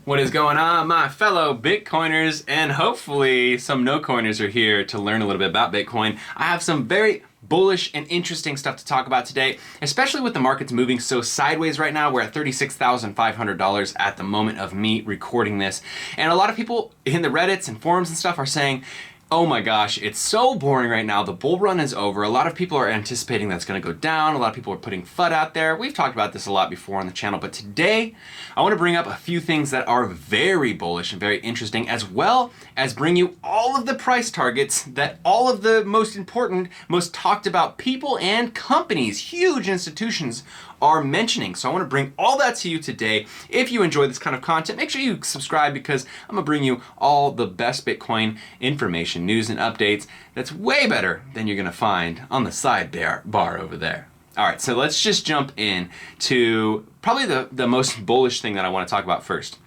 What is going on, my fellow Bitcoiners, and hopefully some no-coiners are here to learn a little bit about Bitcoin. I have some very bullish and interesting stuff to talk about today, especially with the markets moving so sideways right now. We're at $36,500 at the moment of me recording this. And a lot of people in the Reddits and forums and stuff are saying, oh my gosh, it's so boring right now. The bull run is over. A lot of people are anticipating that's going to go down. A lot of people are putting FUD out there. We've talked about this a lot before on the channel, but today I want to bring up a few things that are very bullish and very interesting, as well as bring you all of the price targets that all of the most important, most talked about people and companies, huge institutions, are mentioning. So I want to bring all that to you today. If you enjoy this kind of content, make sure you subscribe, because I'm gonna bring you all the best Bitcoin information, news and updates that's way better than you're gonna find on the sidebar over there. All right, so let's just jump in to probably the most bullish thing that I want to talk about first.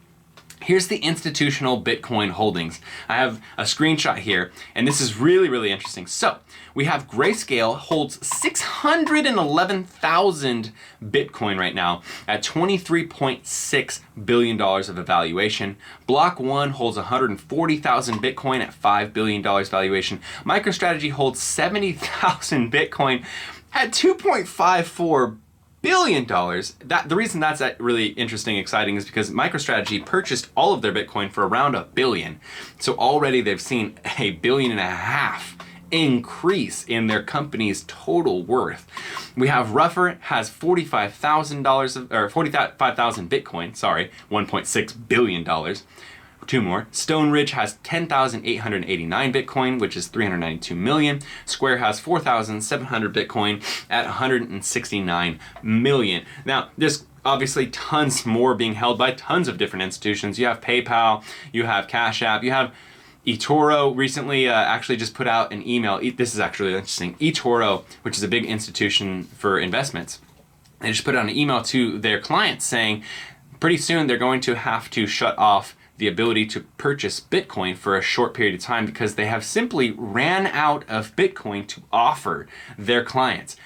Here's the institutional Bitcoin holdings. I have a screenshot here, and this is really interesting. So we have Grayscale holds 611,000 Bitcoin right now at $23.6 billion of evaluation. Block One holds 140,000 Bitcoin at $5 billion valuation. MicroStrategy holds 70,000 Bitcoin at $2.54 billion. The reason that's really interesting, exciting, is because MicroStrategy purchased all of their Bitcoin for around $1 billion. So already they've seen $1.5 billion increase in their company's total worth. We have Ruffer has $45,000 or 45,000 Bitcoin, sorry, $1.6 billion. Two more. Stone Ridge has 10,889 Bitcoin, which is 392 million. Square has 4,700 Bitcoin at 169 million. Now, there's obviously tons more being held by tons of different institutions. You have PayPal, you have Cash App, you have eToro recently actually just put out an email. This is actually interesting. eToro, which is a big institution for investments, they just put out an email to their clients saying pretty soon they're going to have to shut off the ability to purchase Bitcoin for a short period of time, because they have simply ran out of Bitcoin to offer their clients,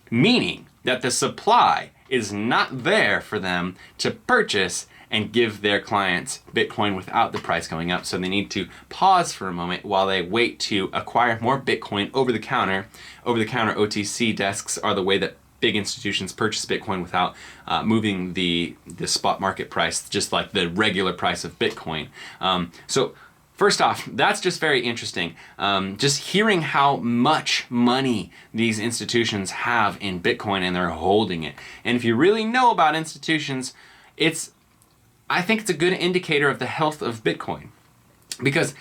meaning that the supply is not there for them to purchase and give their clients Bitcoin without the price going up. So they need to pause for a moment while they wait to acquire more Bitcoin over the counter. Over the counter OTC desks are the way that big institutions purchase Bitcoin without moving the spot market price, just like the regular price of Bitcoin. So first off, that's just very interesting. Just hearing how much money these institutions have in Bitcoin and they're holding it. And if you really know about institutions, I think it's a good indicator of the health of Bitcoin, because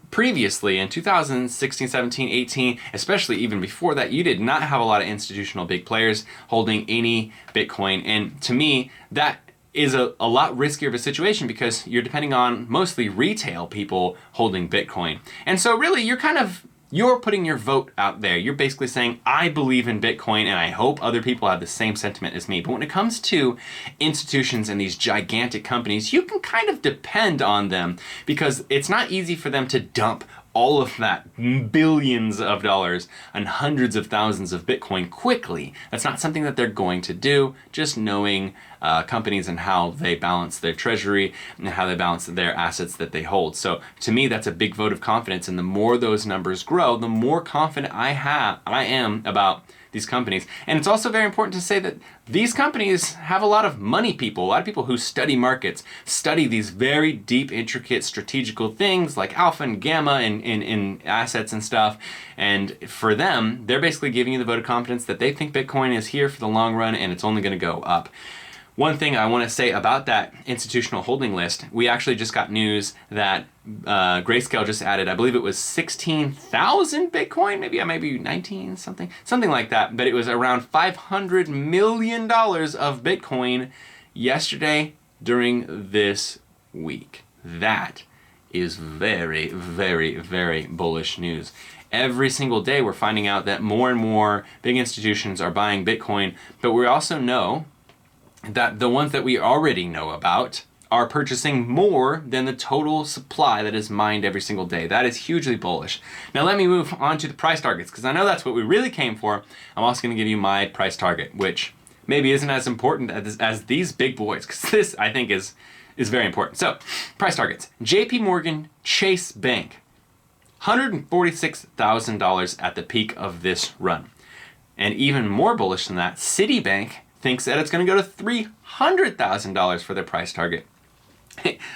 previously in 2016, 17, 18, especially even before that, you did not have a lot of institutional big players holding any Bitcoin. And to me, that is a lot riskier of a situation, because you're depending on mostly retail people holding Bitcoin. And so really you're putting your vote out there. You're basically saying, I believe in Bitcoin and I hope other people have the same sentiment as me. But when it comes to institutions and these gigantic companies, you can kind of depend on them, because it's not easy for them to dump all of that billions of dollars and hundreds of thousands of Bitcoin quickly. That's not something that they're going to do, just knowing companies and how they balance their treasury and how they balance their assets that they hold. So to me, that's a big vote of confidence. And the more those numbers grow, the more confident I am about these companies. And it's also very important to say that these companies have a lot of money people, a lot of people who study markets, study these very deep, intricate, strategical things like alpha and gamma in assets and stuff. And for them, they're basically giving you the vote of confidence that they think Bitcoin is here for the long run and it's only going to go up. One thing I want to say about that institutional holding list, we actually just got news that Grayscale just added, I believe it was 16,000 Bitcoin, maybe 19, something like that. But it was around $500 million of Bitcoin yesterday during this week. That is very bullish news. Every single day we're finding out that more and more big institutions are buying Bitcoin, but we also know that the ones that we already know about are purchasing more than the total supply that is mined every single day. That is hugely bullish. Now let me move on to the price targets, because I know that's what we really came for. I'm also going to give you my price target, which maybe isn't as important as these big boys, because this I think is is very important. So, price targets. Jpmorgan Chase Bank, $146,000 at the peak of this run. And even more bullish than that, Citibank thinks that it's going to go to $300,000 for their price target.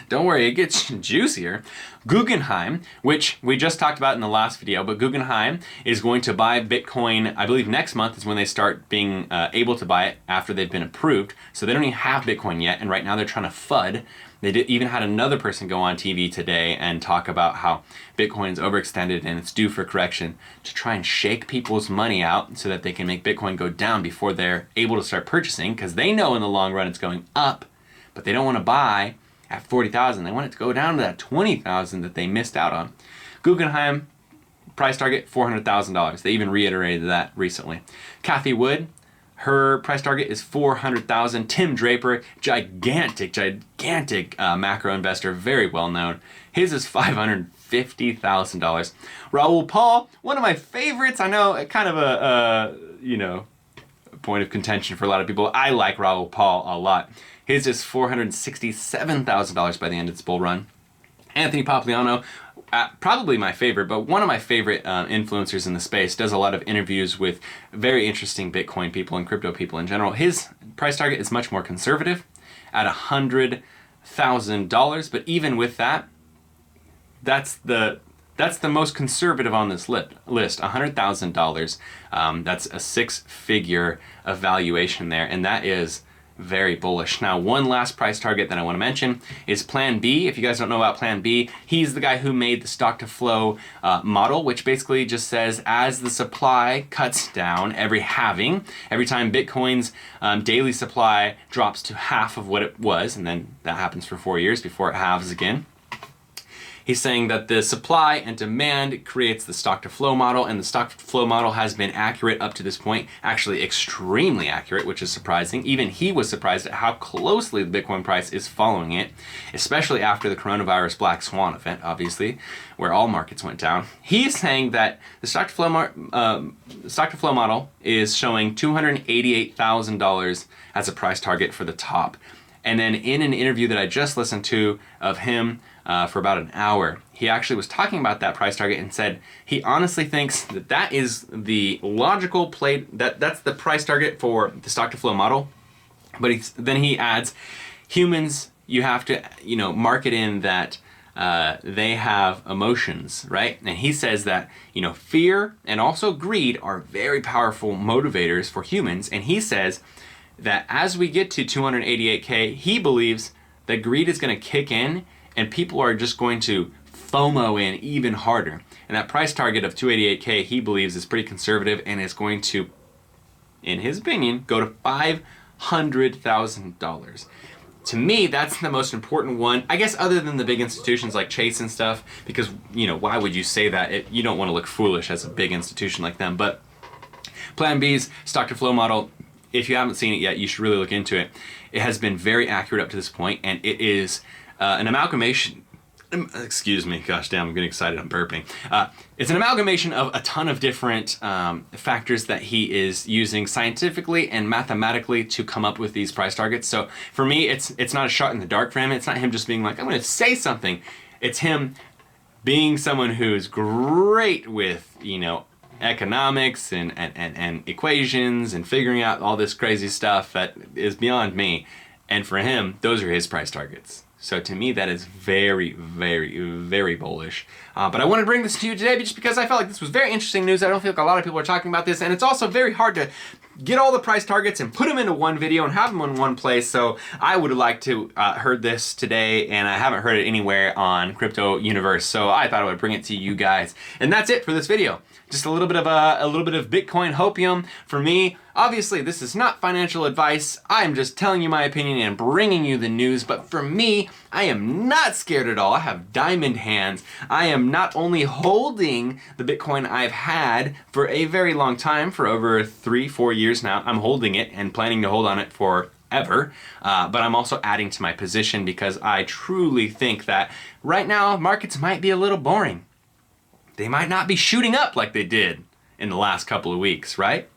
Don't worry, it gets juicier. Guggenheim, which we just talked about in the last video, but Guggenheim is going to buy Bitcoin, I believe next month is when they start being able to buy it after they've been approved. So they don't even have Bitcoin yet, and right now they're trying to FUD. They even had another person go on TV today and talk about how Bitcoin is overextended and it's due for correction to try and shake people's money out so that they can make Bitcoin go down before they're able to start purchasing, because they know in the long run it's going up, but they don't want to buy at 40,000. They want it to go down to that 20,000 that they missed out on. Guggenheim price target $400,000. They even reiterated that recently. Cathie Wood, her price target is $400,000. Tim Draper, gigantic macro investor, very well known. His is $550,000. Raoul Pal, one of my favorites. I know, kind of a point of contention for a lot of people. I like Raoul Pal a lot. His is $467,000 by the end of this bull run. Anthony Papagliano, probably my favorite, but one of my favorite influencers in the space, does a lot of interviews with very interesting Bitcoin people and crypto people in general. His price target is much more conservative at $100,000, but even with that, that's the most conservative on this list, $100,000. That's a six-figure evaluation there, and that is very bullish. Now, one last price target that I want to mention is Plan B. If you guys don't know about Plan B, he's the guy who made the stock to flow model, which basically just says as the supply cuts down every halving, every time Bitcoin's daily supply drops to half of what it was, and then that happens for 4 years before it halves again. He's saying that the supply and demand creates the stock to flow model, and the stock to flow model has been accurate up to this point, actually extremely accurate, which is surprising. Even he was surprised at how closely the Bitcoin price is following it, especially after the coronavirus black swan event, obviously, where all markets went down. He's saying that the stock to flow model is showing $288,000 as a price target for the top. And then in an interview that I just listened to of him for about an hour, he actually was talking about that price target and said he honestly thinks that that is the logical play, that's the price target for the stock to flow model. But then he adds, humans, you have to market in that they have emotions, right? And he says that fear and also greed are very powerful motivators for humans, and he says that as we get to 288K, he believes that greed is going to kick in and people are just going to FOMO in even harder. And that price target of 288K, he believes, is pretty conservative and is going to, in his opinion, go to $500,000. To me, that's the most important one, I guess, other than the big institutions like Chase and stuff, because, why would you say that? You don't want to look foolish as a big institution like them. But Plan B's stock to flow model, if you haven't seen it yet, you should really look into it. It has been very accurate up to this point, and it is an amalgamation. Excuse me, gosh damn, I'm getting excited, I'm burping. It's an amalgamation of a ton of different factors that he is using scientifically and mathematically to come up with these price targets. So for me, it's not a shot in the dark for him. It's not him just being like, I'm going to say something. It's him being someone who's great with, economics and equations and figuring out all this crazy stuff that is beyond me. And for him, those are his price targets. So to me, that is very, very, very bullish. But I wanted to bring this to you today just because I felt like this was very interesting news. I don't feel like a lot of people are talking about this, and it's also very hard to get all the price targets and put them into one video and have them in one place. So I would have liked to heard this today, and I haven't heard it anywhere on Crypto Universe. So I thought I would bring it to you guys. And that's it for this video. Just a little bit of Bitcoin hopium for me. Obviously, this is not financial advice. I'm just telling you my opinion and bringing you the news. But for me, I am not scared at all. I have diamond hands. I am not only holding the Bitcoin I've had for a very long time, for over 3-4 years now. I'm holding it and planning to hold on it forever. But I'm also adding to my position because I truly think that right now, markets might be a little boring. They might not be shooting up like they did in the last couple of weeks, right?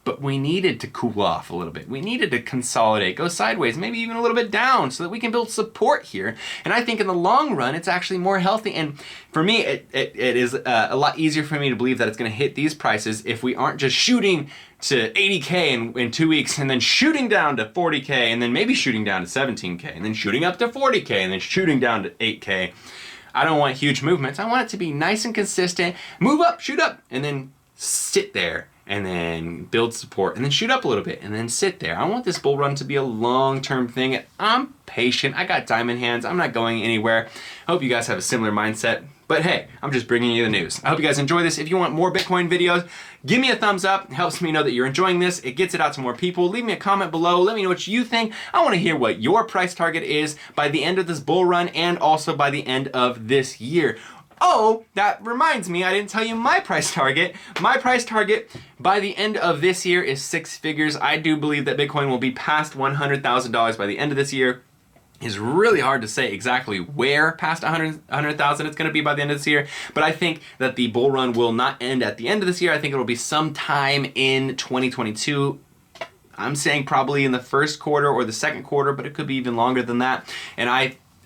but we needed to cool off a little bit. We needed to consolidate, go sideways, maybe even a little bit down so that we can build support here. And I think in the long run, it's actually more healthy. And for me, it is a lot easier for me to believe that it's going to hit these prices if we aren't just shooting to 80K in 2 weeks and then shooting down to 40K and then maybe shooting down to 17K and then shooting up to 40K and then shooting down to 8K. I don't want huge movements. I want it to be nice and consistent. Move up, shoot up, and then sit there and then build support and then shoot up a little bit and then sit there. I want this bull run to be a long-term thing. I'm patient. I got diamond hands. I'm not going anywhere. I hope you guys have a similar mindset. But hey, I'm just bringing you the news. I hope you guys enjoy this. If you want more Bitcoin videos, give me a thumbs up. It helps me know that you're enjoying this. It gets it out to more people. Leave me a comment below. Let me know what you think. I want to hear what your price target is by the end of this bull run and also by the end of this year. Oh, that reminds me, I didn't tell you my price target. My price target by the end of this year is 6 figures. I do believe that Bitcoin will be past $100,000 by the end of this year. It's really hard to say exactly where past 100,000 it's going to be by the end of this year, but I think that the bull run will not end at the end of this year. I think it will be sometime in 2022. I'm saying probably in the first quarter or the second quarter, but it could be even longer than that. And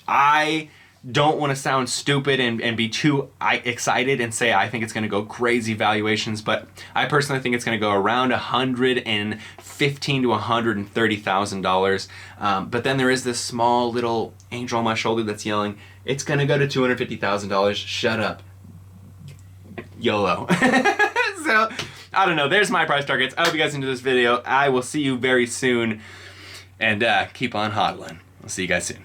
I don't want to sound stupid and be too excited and say I think it's going to go crazy valuations, but I personally think it's going to go around $115,000 to $130,000. But then there is this small little angel on my shoulder that's yelling, it's going to go to $250,000. Shut up. YOLO. So, I don't know. There's my price targets. I hope you guys enjoyed this video. I will see you very soon. And keep on hodling. I'll see you guys soon.